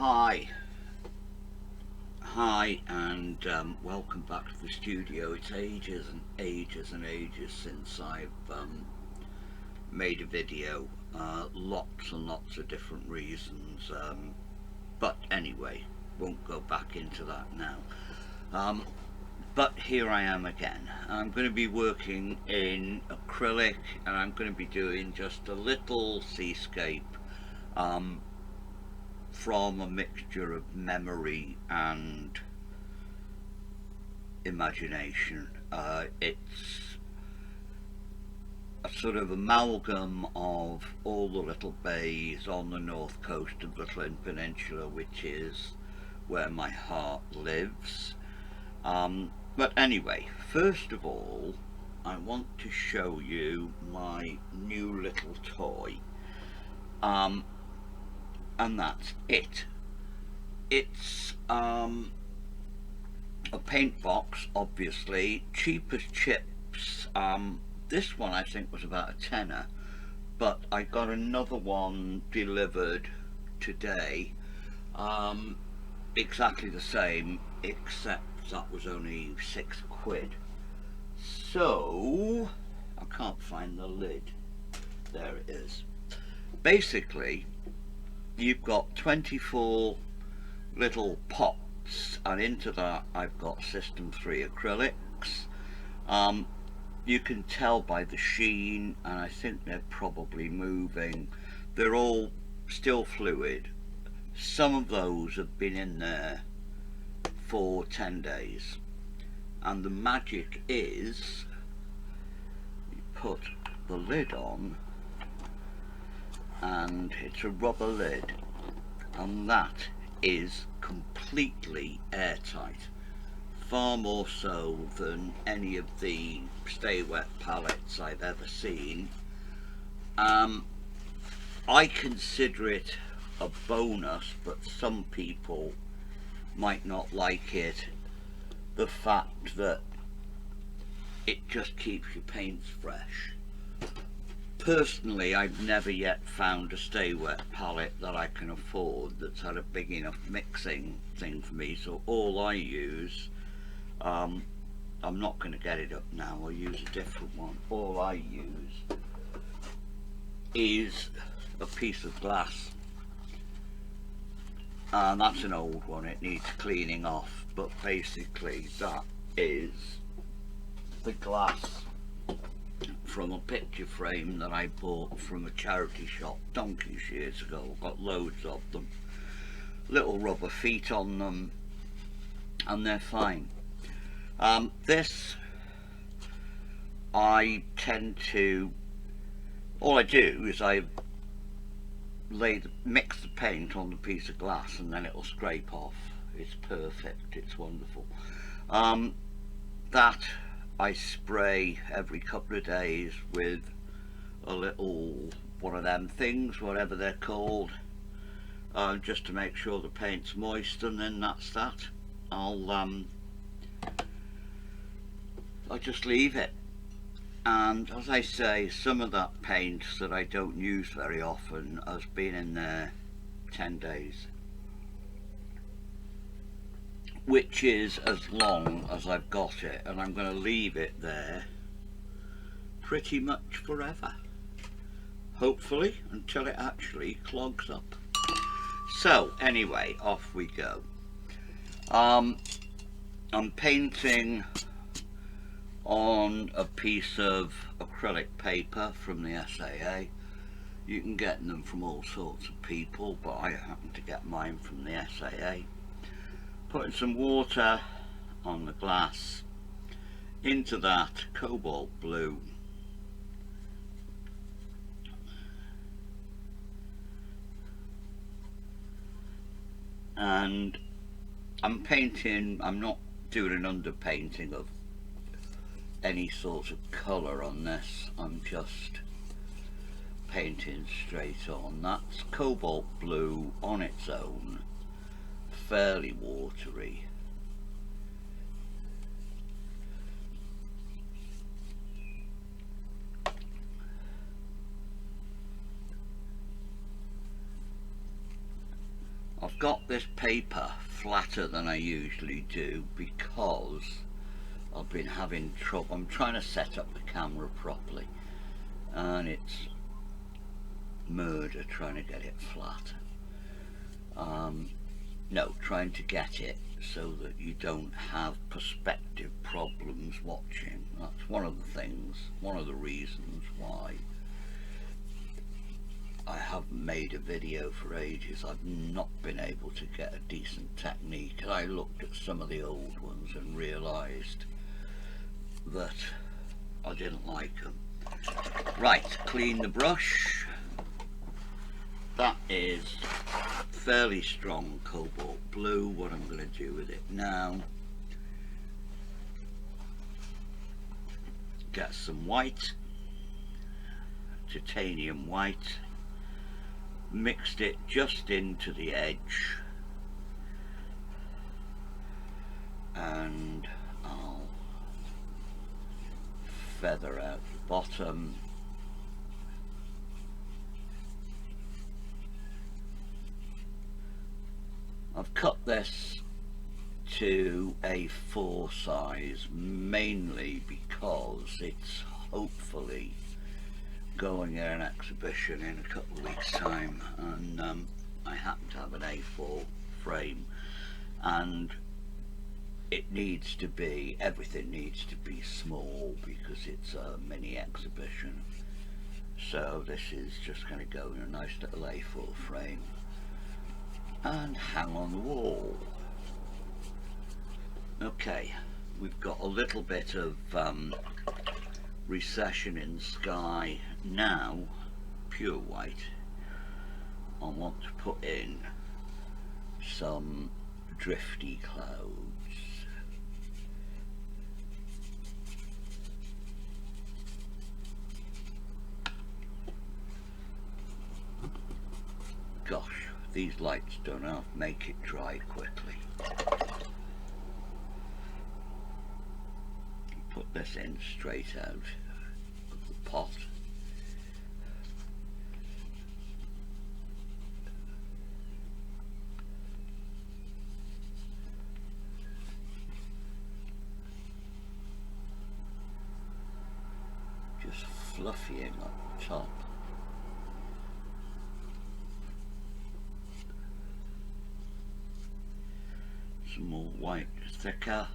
Hi, and welcome back to the studio. It's ages and ages and ages since I've made a video. Lots and lots of different reasons, but anyway, won't go back into that now. But here I am again. I'm going to be working in acrylic, and I'm going to be doing just a little seascape. From a mixture of memory and imagination. It's a sort of amalgam of all the little bays on the north coast of the Llyn Peninsula, which is where my heart lives. But anyway, first of all, I want to show you my new little toy. And that's it. It's a paint box, obviously, cheap as chips. This one I think was about a tenner, but I got another one delivered today, exactly the same, except that was only £6. So I can't find the lid. There it is. Basically, you've got 24 little pots, and into that I've got System 3 acrylics. You can tell by the sheen, and I think they're probably moving. They're all still fluid. Some of those have been in there for 10 days, and the magic is you put the lid on, and it's a rubber lid, and that is completely airtight, far more so than any of the stay wet palettes I've ever seen. I consider it a bonus, but some people might not like it, the fact that it just keeps your paints fresh. Personally, I've never yet found a stay wet palette that I can afford that's had a big enough mixing thing for me, so all I use, I'm not going to get it up now, I'll use a different one. All I use is a piece of glass, and that's an old one, it needs cleaning off, but basically that is the glass from a picture frame that I bought from a charity shop donkeys years ago. I've got loads of them, little rubber feet on them, and they're fine. This, I tend to, all I do is I mix the paint on the piece of glass, and then it'll scrape off. It's perfect, it's wonderful. That I spray every couple of days with a little one of them things, whatever they're called, just to make sure the paint's moist, and then that's that. I just leave it, and as I say, some of that paint that I don't use very often has been in there 10 days, which is as long as I've got it, and I'm going to leave it there pretty much forever, hopefully until it actually clogs up. So anyway, off we go. I'm painting on a piece of acrylic paper from the SAA. You can get them from all sorts of people, but I happen to get mine from the SAA. Putting some water on the glass, into that cobalt blue, and I'm painting, I'm not doing an underpainting of any sort of colour on this, I'm just painting straight on. That's cobalt blue on its own, fairly watery. I've got this paper flatter than I usually do because I've been having trouble. I'm trying to set up the camera properly and it's murder trying to get it flat. No, trying to get it so that you don't have perspective problems watching. That's one of the things, one of the reasons why I haven't made a video for ages. I've not been able to get a decent technique, and I looked at some of the old ones and realised that I didn't like them. Right, clean the brush. That is fairly strong cobalt blue. What I'm going to do with it now, get some white, titanium white, mixed it just into the edge, and I'll feather out the bottom. I've cut this to A4 size mainly because it's hopefully going in an exhibition in a couple of weeks time, and I happen to have an A4 frame, and it needs to be, everything needs to be small because it's a mini exhibition. So this is just going to go in a nice little A4 frame and hang on the wall. Okay, we've got a little bit of recession in the sky now, pure white. I want to put in some drifty clouds. Gosh, these lights don't have to make it dry quickly. Put this in straight out of the pot. Just fluffying up the top. Some more white, thicker.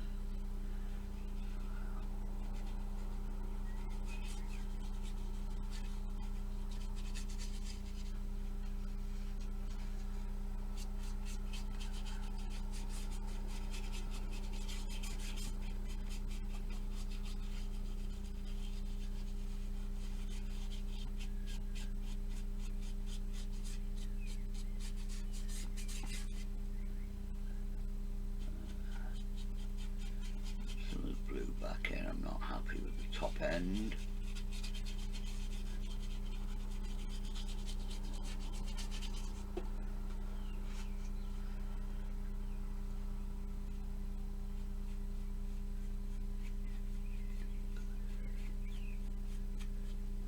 I'm not happy with the top end.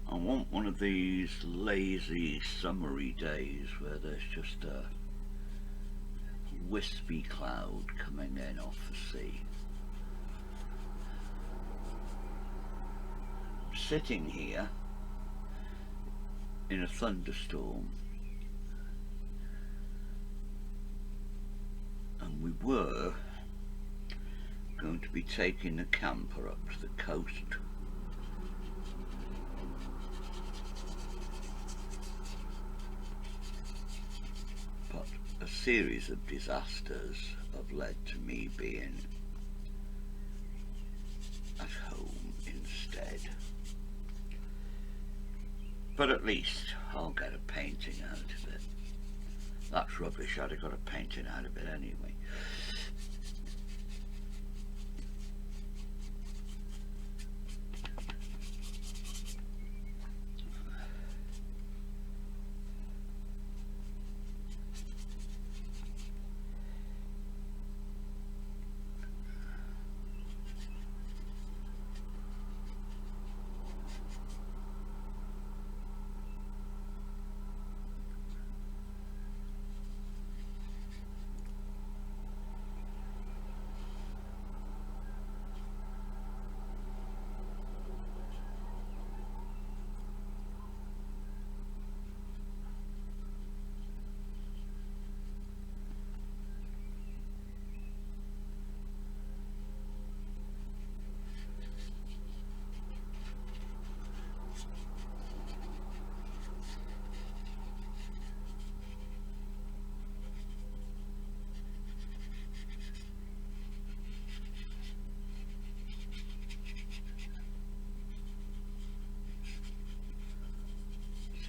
I want one of these lazy summery days where there's just a wispy cloud coming in off the sea. Sitting here in a thunderstorm, and we were going to be taking the camper up to the coast, but a series of disasters have led to me being at home instead. But at least I'll get a painting out of it. That's rubbish, I'd have got a painting out of it anyway.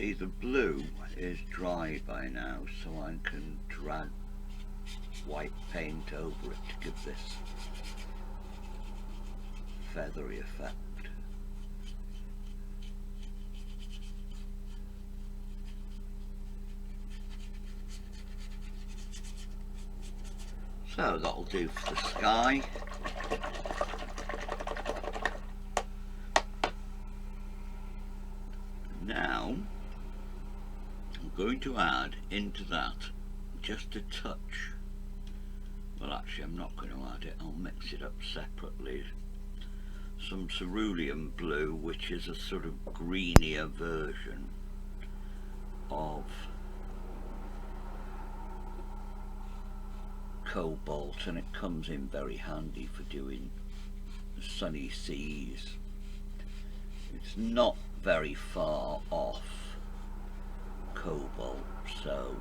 see the blue is dry by now, so I can drag white paint over it to give this feathery effect. So that'll do for the sky. Now I'm going to add into that just a touch. Well, actually I'm not going to add it, I'll mix it up separately. Some cerulean blue, which is a sort of greenier version of cobalt, and it comes in very handy for doing sunny seas. It's not very far off cobalt, so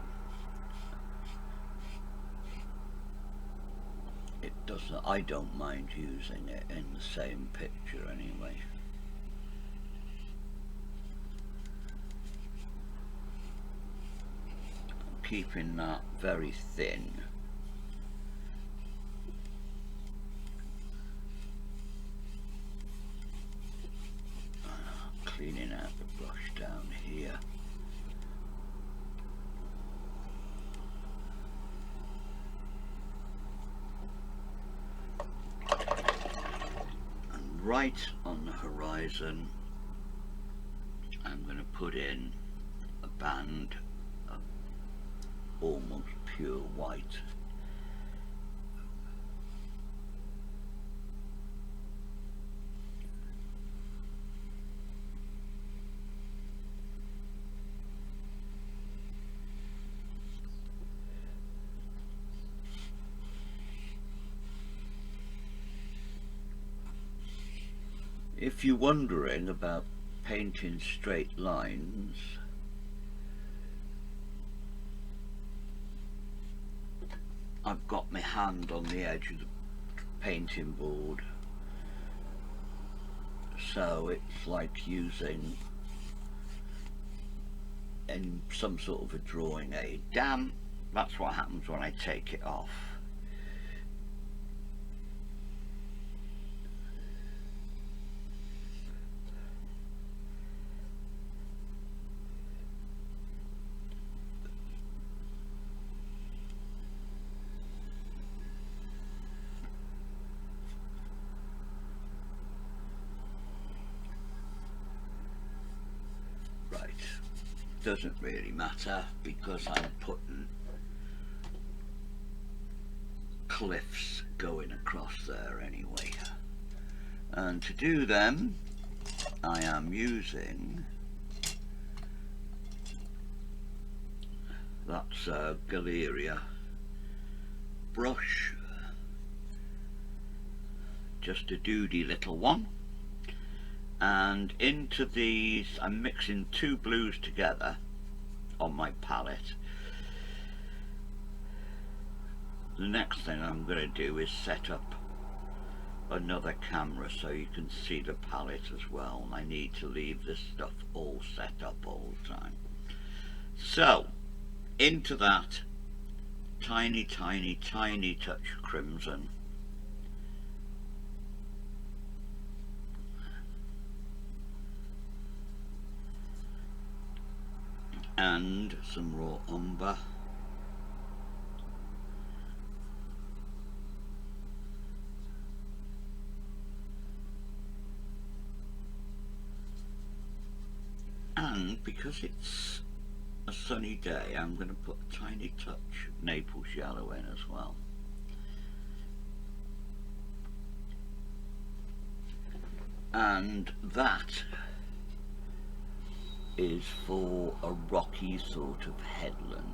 it doesn't, I don't mind using it in the same picture anyway. I'm keeping that very thin. Cleaning out the brush down here. And right on the horizon, I'm going to put in a band of almost pure white. If you're wondering about painting straight lines, I've got my hand on the edge of the painting board, so it's like using in some sort of a drawing aid. Damn, that's what happens when I take it off. Doesn't really matter because I'm putting cliffs going across there anyway, and to do them I am using that's a Galeria brush, just a doody little one. And into these I'm mixing two blues together on my palette. The next thing I'm going to do is set up another camera so you can see the palette as well, and I need to leave this stuff all set up all the time. So into that tiny touch of crimson, and some raw umber, and because it's a sunny day I'm going to put a tiny touch of Naples yellow in as well. And that is for a rocky sort of headland.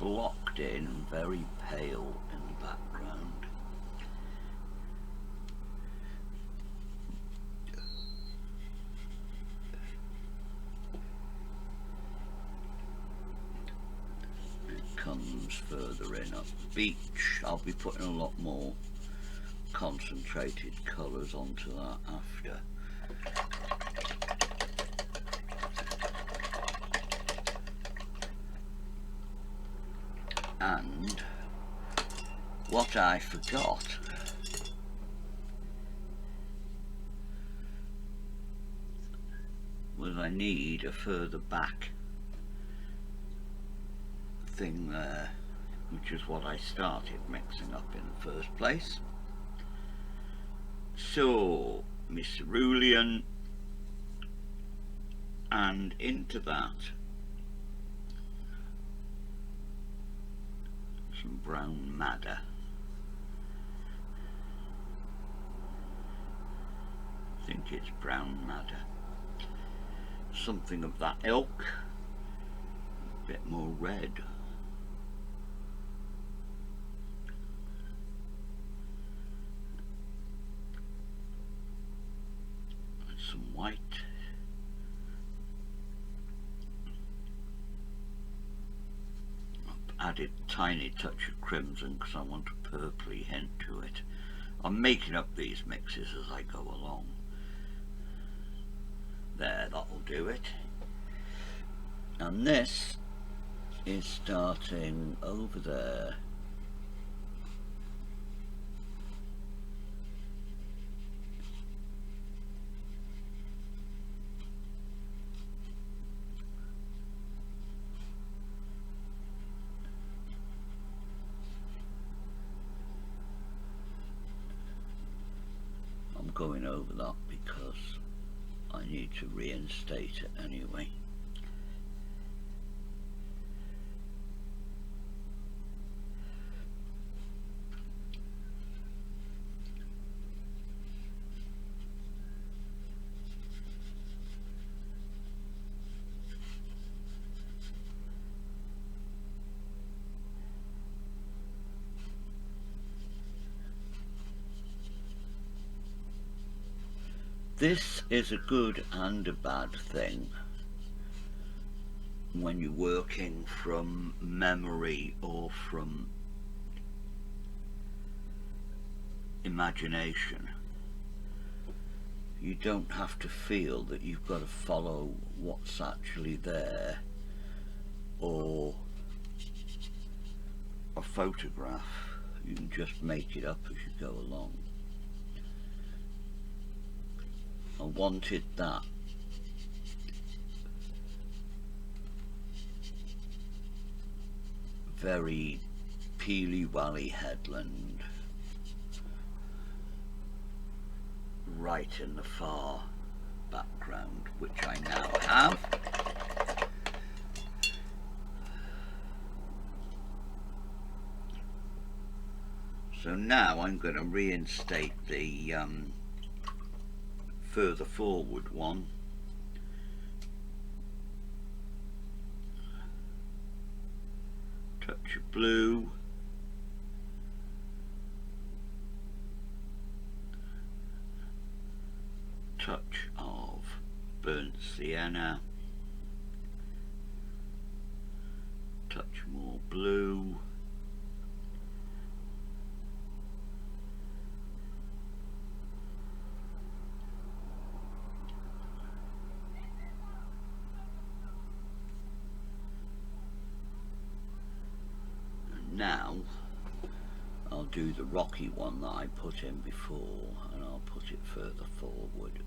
blocked in and very pale in the background. It comes further in up the beach. I'll be putting a lot more concentrated colours onto that after. And what I forgot was I need a further back thing there, which is what I started mixing up in the first place. So my cerulean, and into that some brown madder. I think it's brown madder, something of that ilk, a bit more red. And some white. Added a tiny touch of crimson because I want a purpley hint to it. I'm making up these mixes as I go along. There, that'll do it. And this is starting over there. Going over that because I need to reinstate it anyway. This is a good and a bad thing when you're working from memory or from imagination. You don't have to feel that you've got to follow what's actually there or a photograph. You can just make it up as you go along. I wanted that very peely wally headland right in the far background, which I now have. So now I'm going to reinstate the further forward one. Touch of blue. Touch of burnt sienna. Touch more blue. Now I'll do the rocky one that I put in before, and I'll put it further forward.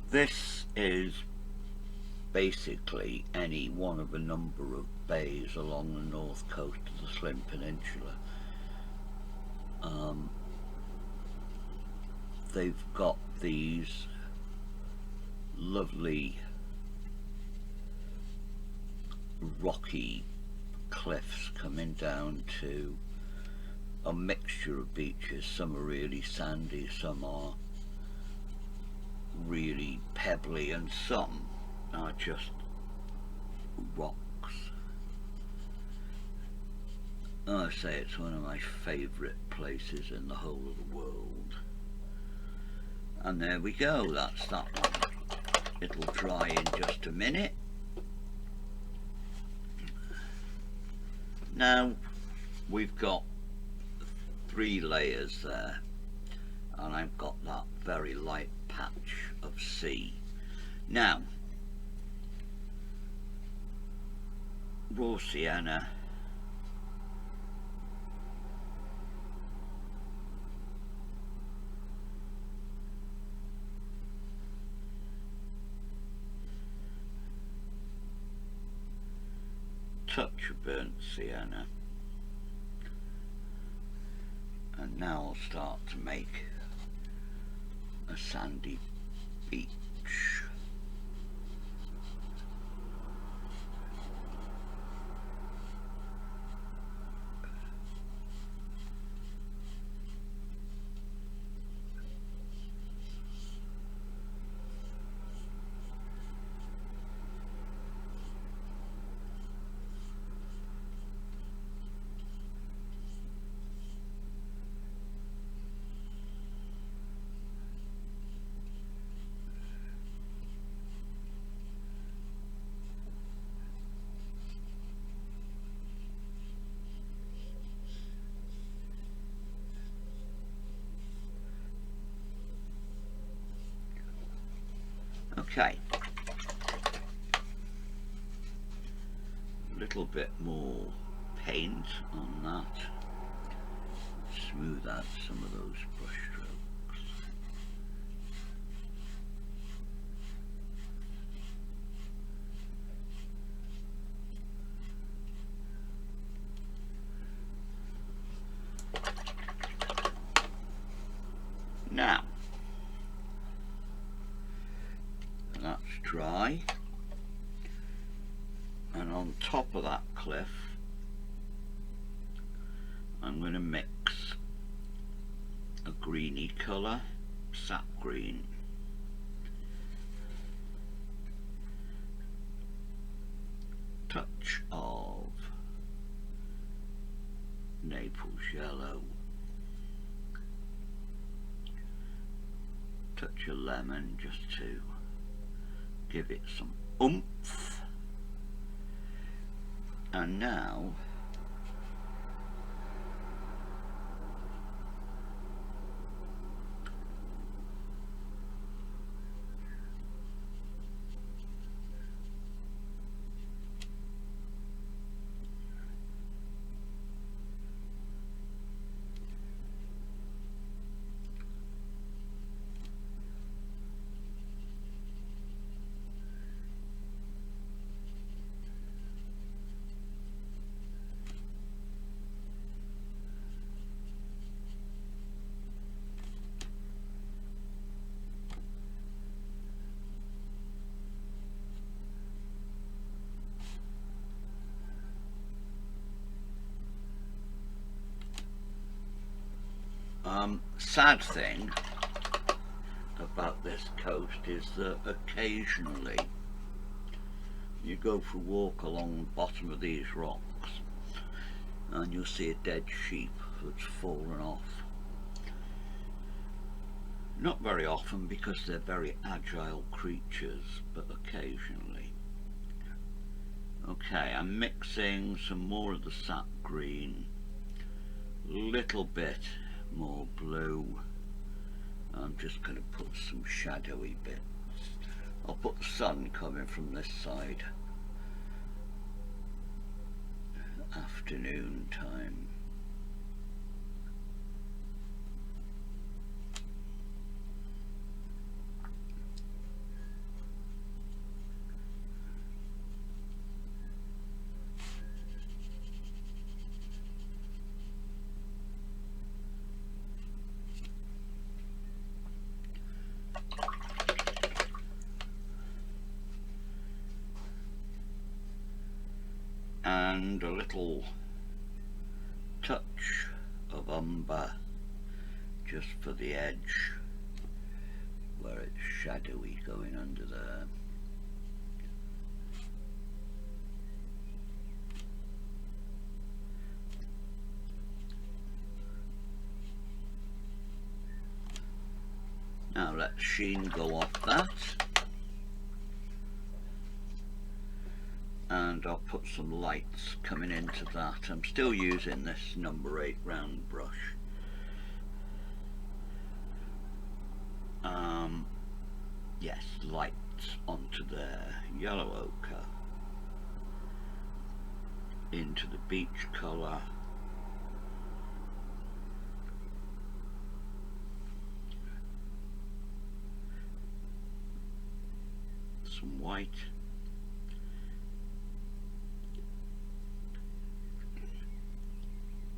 This is basically any one of a number of bays along the north coast of the Llyn Peninsula. They've got these lovely rocky cliffs coming down to a mixture of beaches. Some are really sandy, some are really pebbly, and some are just rocks. I say it's one of my favourite places in the whole of the world. And there we go, that's that one. It'll dry in just a minute. Now we've got 3 layers there, and I've got that very light patch of sea. Now, raw sienna, touch of burnt sienna, and now I'll start to make a sandy beach. Okay, a little bit more paint on that, smooth out some of those brush strokes. Now, that's dry, and on top of that cliff I'm going to mix a greeny colour, sap green, touch of Naples yellow, touch of lemon just to give it some oomph. And now sad thing about this coast is that occasionally you go for a walk along the bottom of these rocks and you'll see a dead sheep that's fallen off. Not very often because they're very agile creatures, but occasionally. Okay, I'm mixing some more of the sap green, little bit more blue. I'm just going to put some shadowy bits. I'll put the sun coming from this side. Afternoon time. and a little touch of umber just for the edge where it's shadowy going under there. Now let sheen go off that, and I'll put some lights coming into that. I'm still using this number 8 round brush. Yes, lights onto there, yellow ochre, into the beach colour, some white,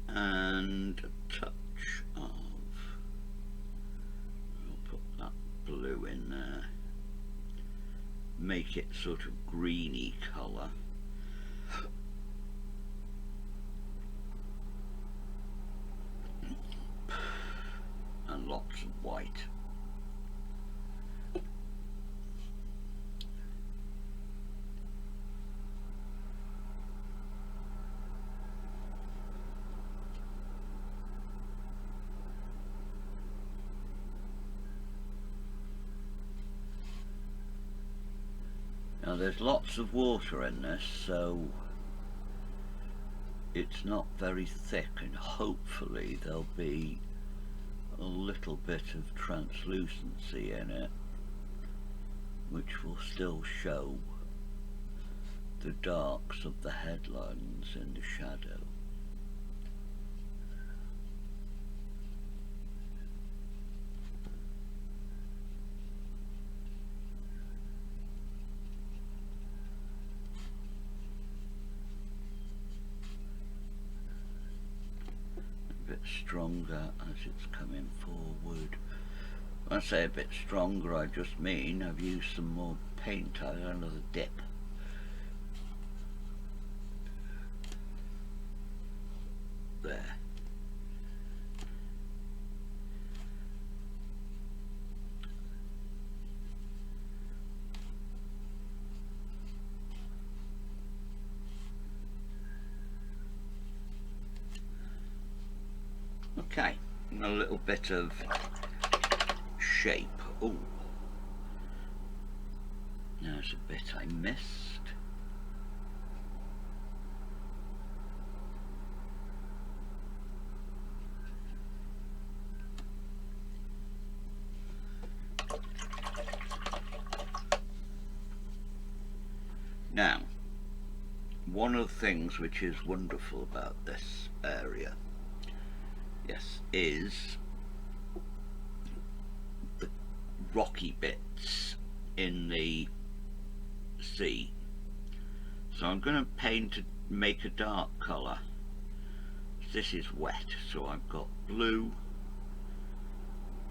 and a touch of, I'll put that blue in there, make it sort of greeny colour. And lots of white. Now there's lots of water in this, so it's not very thick, and hopefully there'll be a little bit of translucency in it, which will still show the darks of the headlines in the shadow. Stronger as it's coming forward. When I say a bit stronger, I just mean I've used some more paint. I had another dip. There. Okay, and a little bit of shape. Oh, there's a bit I missed. Now, one of the things which is wonderful about this area, yes, is the rocky bits in the sea. So I'm going to paint to make a dark colour. This is wet, so I've got blue.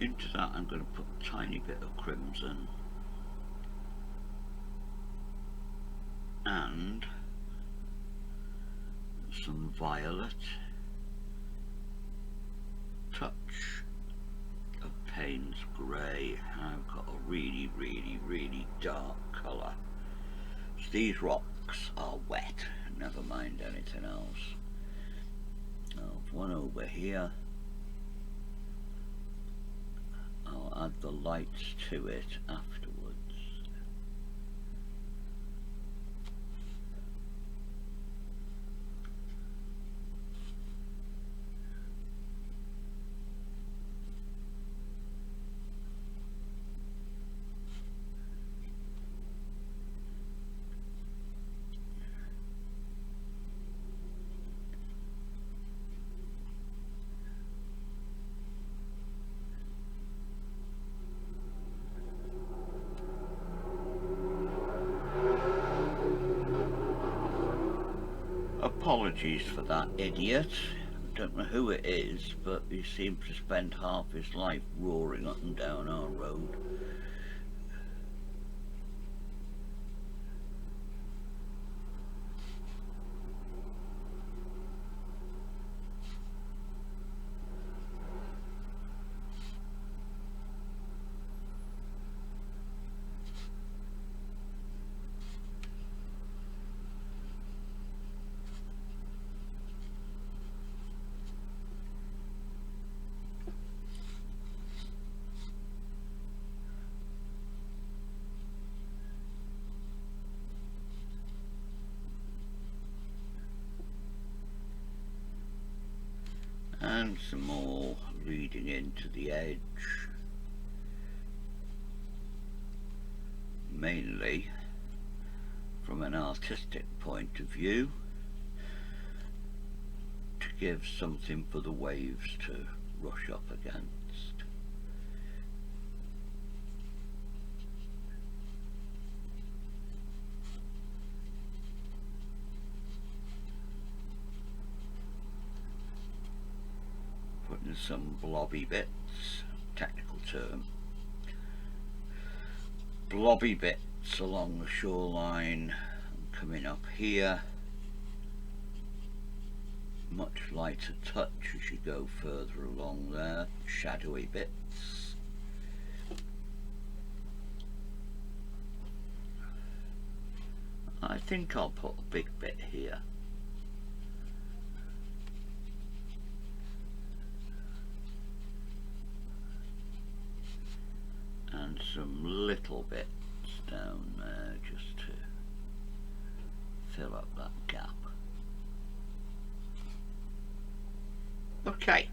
Into that I'm going to put a tiny bit of crimson and some violet, touch of Payne's grey. I've got a really, really, really dark colour. So these rocks are wet, never mind anything else. I'll have one over here. I'll add the lights to it afterwards. Apologies for that idiot. I don't know who it is, but he seems to spend half his life roaring up and down our road. and some more leading into the edge, mainly from an artistic point of view, to give something for the waves to rush up against. Putting some blobby bits, technical term, blobby bits along the shoreline, and coming up here, much lighter touch as you go further along there, shadowy bits. I think I'll put a big bit here. And some little bits down there just to fill up that gap. Okay.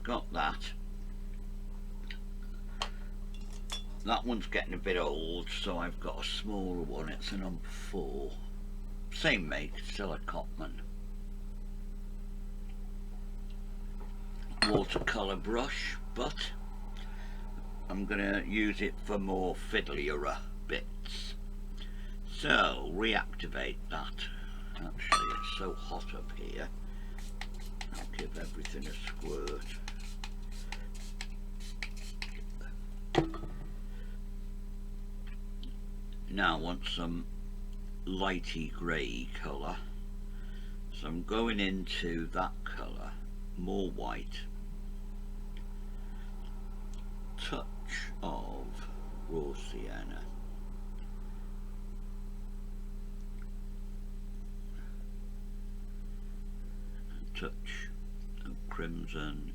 Got that. That one's getting a bit old, so I've got a smaller one. It's a number 4. Same make, still a Cotman. Watercolour brush, but I'm going to use it for more fiddlier bits. So reactivate that. Actually, it's so hot up here, I'll give everything a squirt. Now I want some lighty grey colour, so I'm going into that colour, more white, touch of raw sienna, touch of crimson,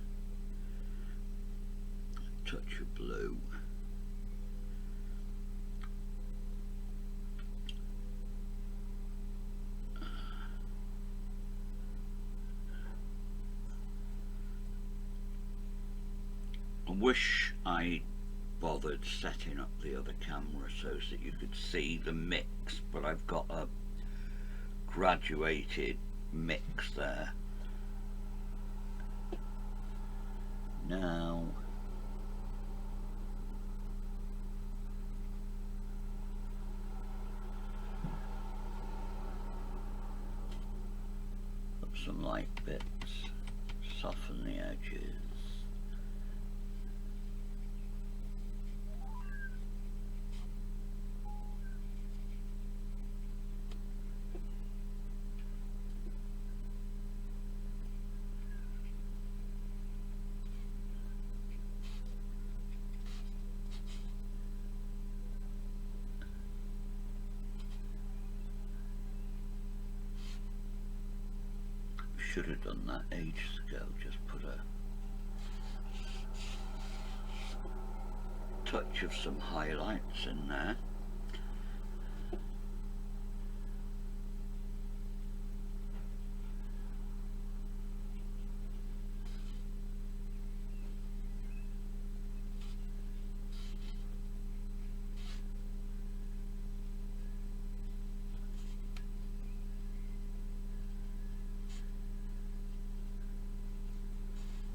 touch of blue. I wish I bothered setting up the other camera so that you could see the mix, but I've got a graduated mix there. Now put some light bits, soften the edges. Should have done that ages ago, just put a touch of some highlights in there.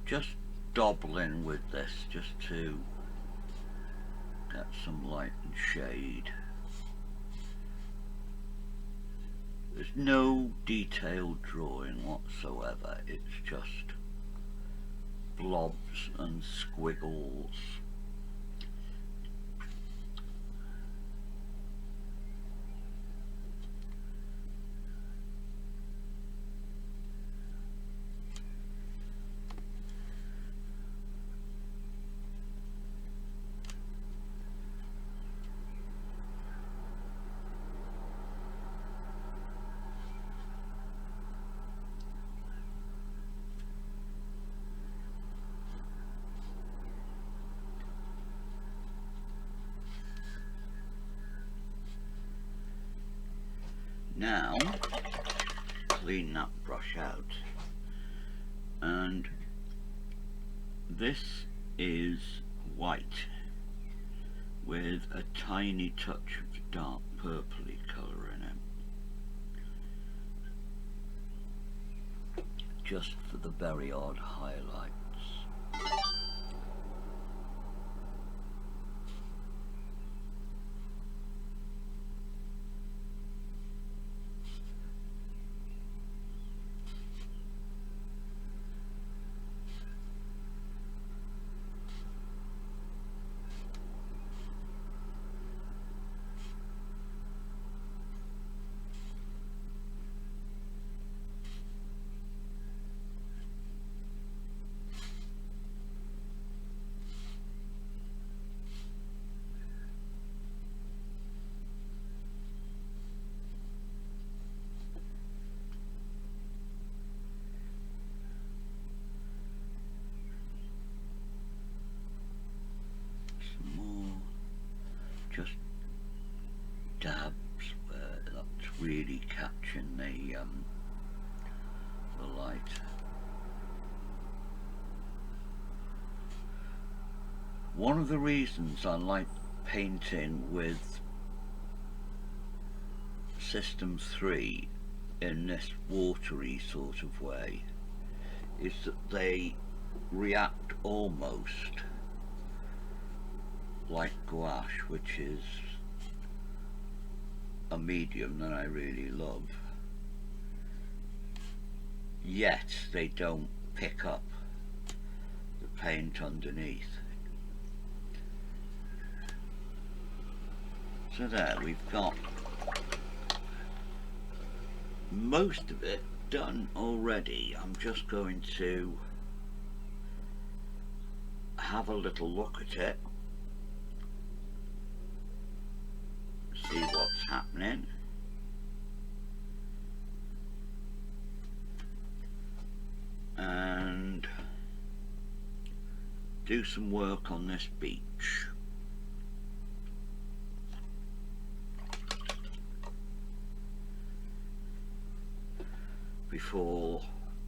Just dabbling with this just to get some light and shade. There's no detailed drawing whatsoever, it's just blobs and squiggles. Now clean that brush out, and this is white with a tiny touch of dark purpley colour in it, just for the very odd highlights. Just dabs where that's really catching the light. One of the reasons I like painting with System 3 in this watery sort of way is that they react almost like gouache, which is a medium that I really love, yet they don't pick up the paint underneath. So there, we've got most of it done already. I'm just going to have a little look at it, see what's happening, and do some work on this beach. Before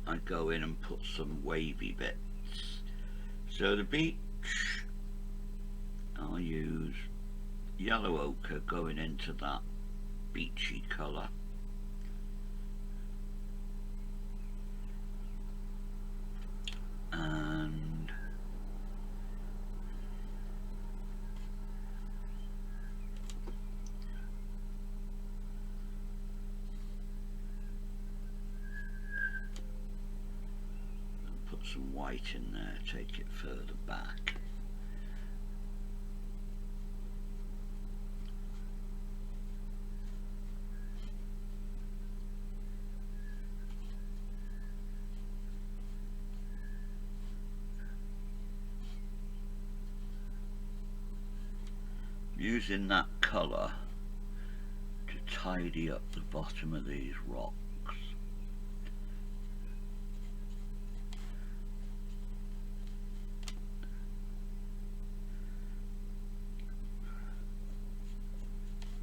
I go in and put some wavy bits. So the beach, I'll use yellow ochre going into that beachy colour. And put some white in there, take it further back. Using that colour to tidy up the bottom of these rocks.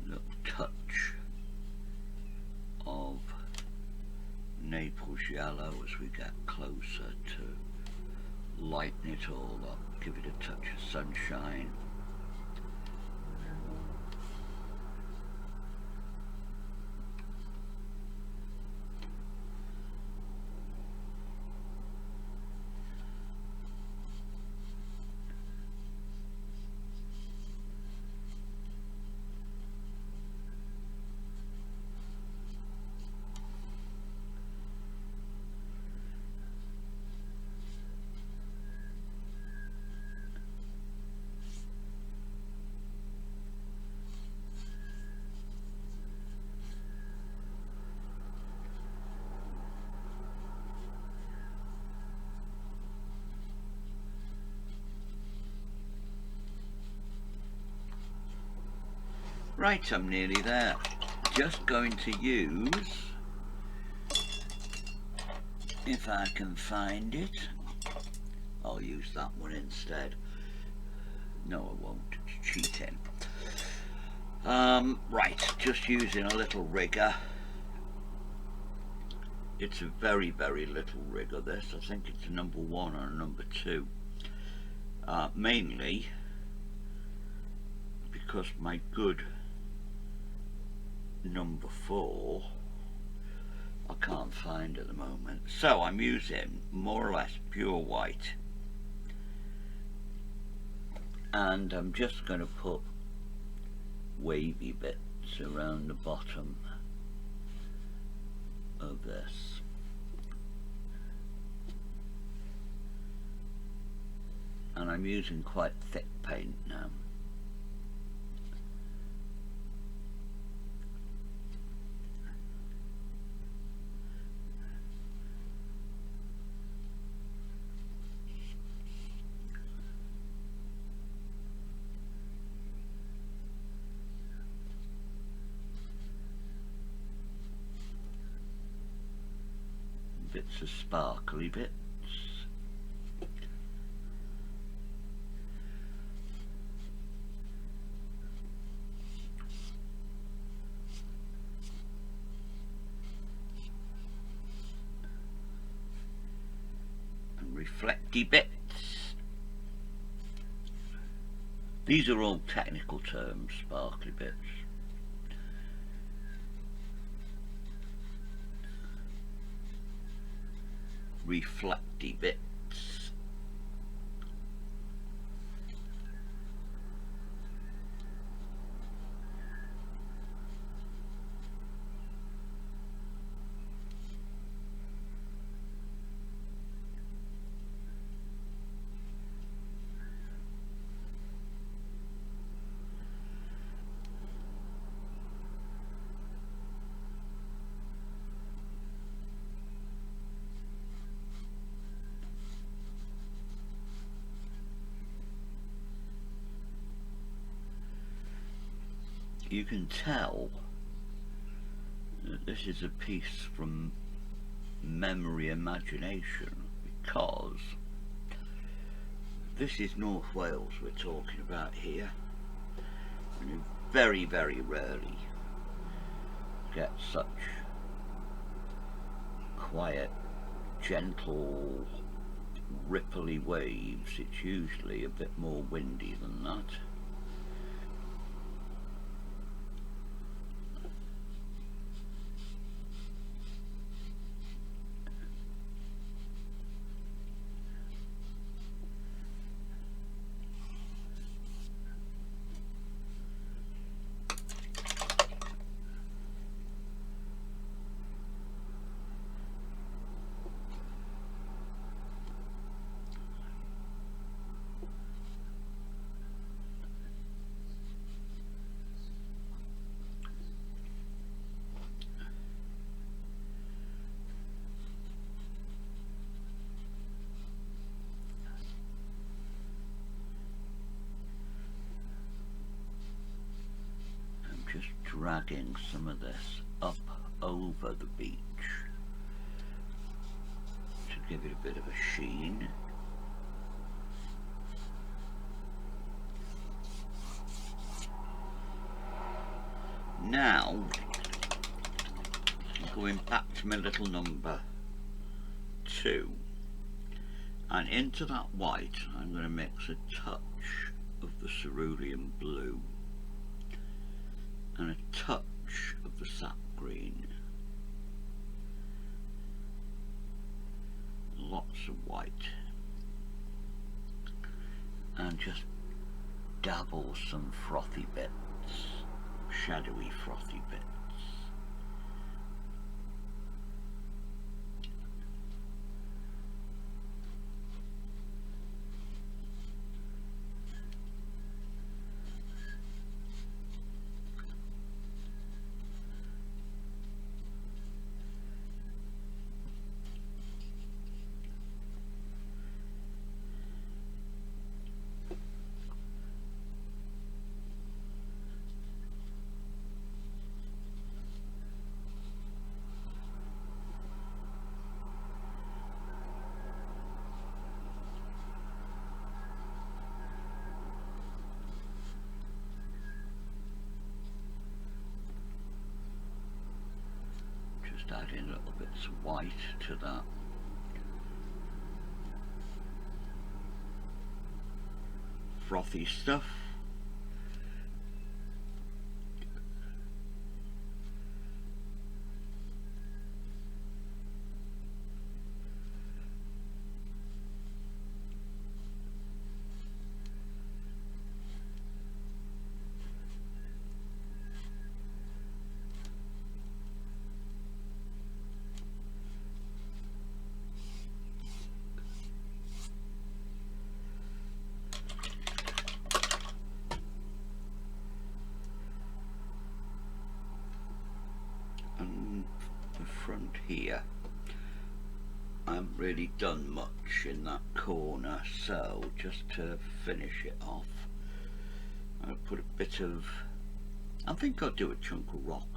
Little touch of Naples yellow as we get closer to lighten it all up, give it a touch of sunshine. Right, I'm nearly there. Just going to use, if I can find it, I'll use that one instead. No, I won't, it's cheating. Right, just using a little rigger It's a very, very little rigger, this. I think it's a number 1 or a number 2. Mainly because my good number 4 I can't find at the moment. So I'm using more or less pure white, and I'm just going to put wavy bits around the bottom of this. And I'm using quite thick paint now. Bits of sparkly bits. And reflecty bits. These are all technical terms, sparkly bits. Reflecty bits. You can tell that this is a piece from memory imagination, because this is North Wales we're talking about here, and you very, very rarely get such quiet, gentle, ripply waves. It's usually a bit more windy than that. Just dragging some of this up over the beach to give it a bit of a sheen. Now, going back to my little number 2, and into that white I'm going to mix a touch of the cerulean blue and a touch of the sap green, lots of white, and just dabble some frothy bits, shadowy frothy bits. just add in little bits of white to that. Frothy stuff. And the front here, I haven't really done much in that corner, so just to finish it off, I'll put a bit of, I think I'll do a chunk of rock.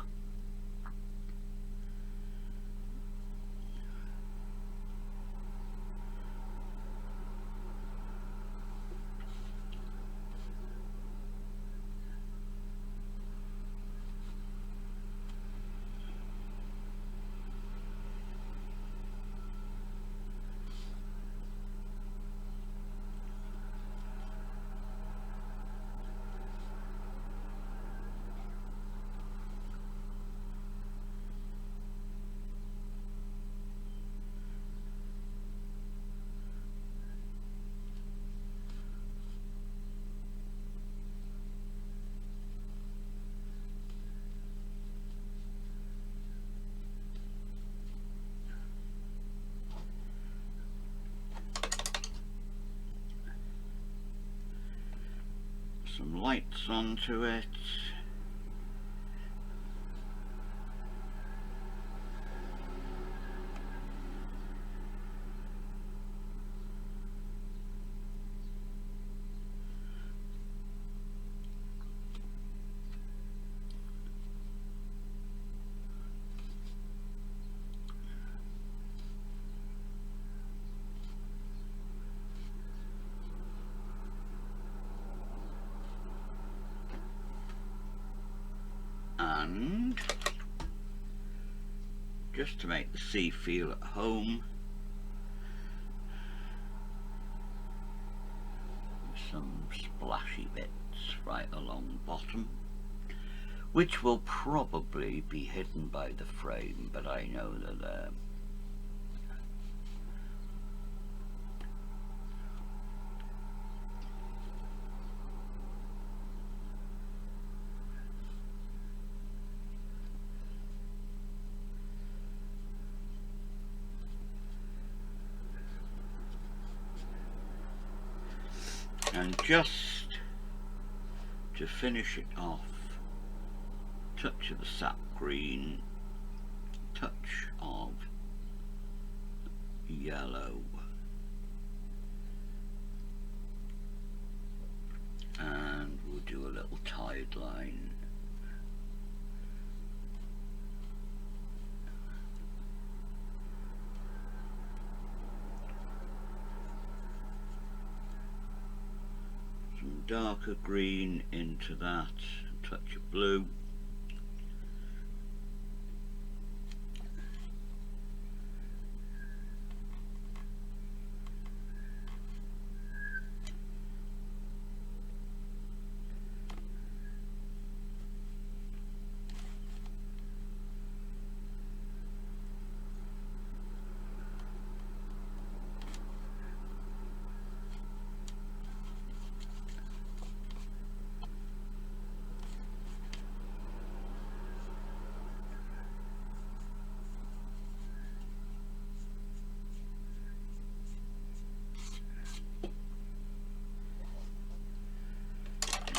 Some lights onto it. And just to make the sea feel at home, some splashy bits right along the bottom, which will probably be hidden by the frame, but I know they're there. And just to finish it off, touch of the sap green, touch of yellow, and we'll do a little tide line. Some darker green into that, a touch of blue.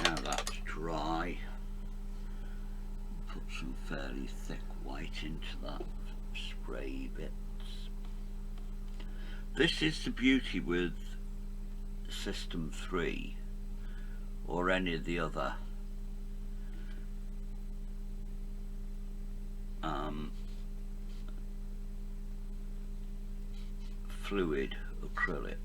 Now that's dry, put some fairly thick white into that, spray bits. This is the beauty with System 3 or any of the other fluid acrylics,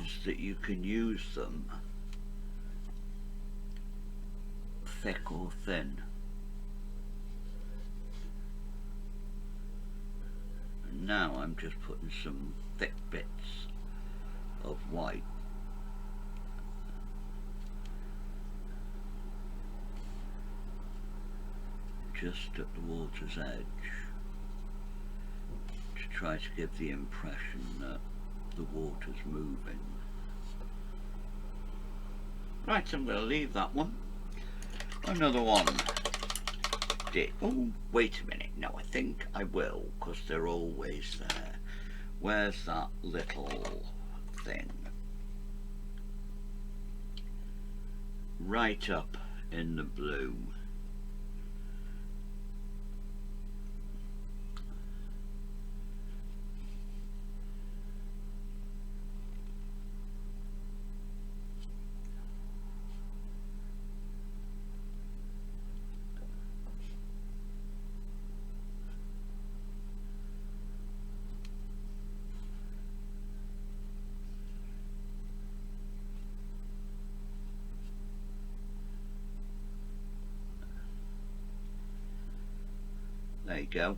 is that you can use them thick or thin. now I'm just putting some thick bits of white just at the water's edge to try to give the impression that the water's moving. Right, I'm going to leave that one. Another one. Oh, wait a minute. No, I think I will, because they're always there. Where's that little thing? Right up in the blue. There you go.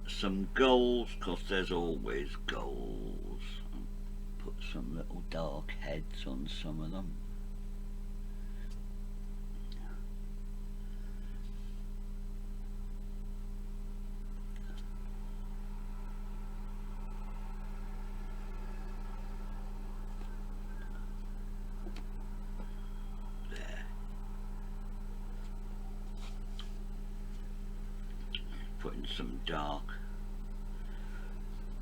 Some gulls, because there's always gulls. Put some little dark heads on some of them. Putting some dark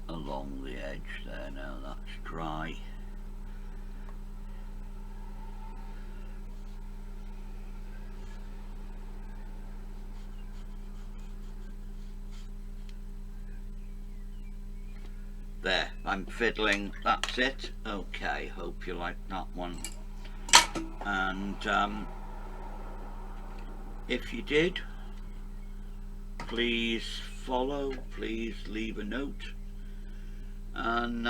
along the edge there. Now that's dry. There, I'm fiddling, that's it. Okay, hope you like that one. And if you did, please follow, please leave a note, and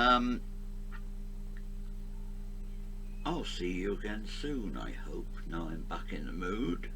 I'll see you again soon, I hope. Now I'm back in the mood.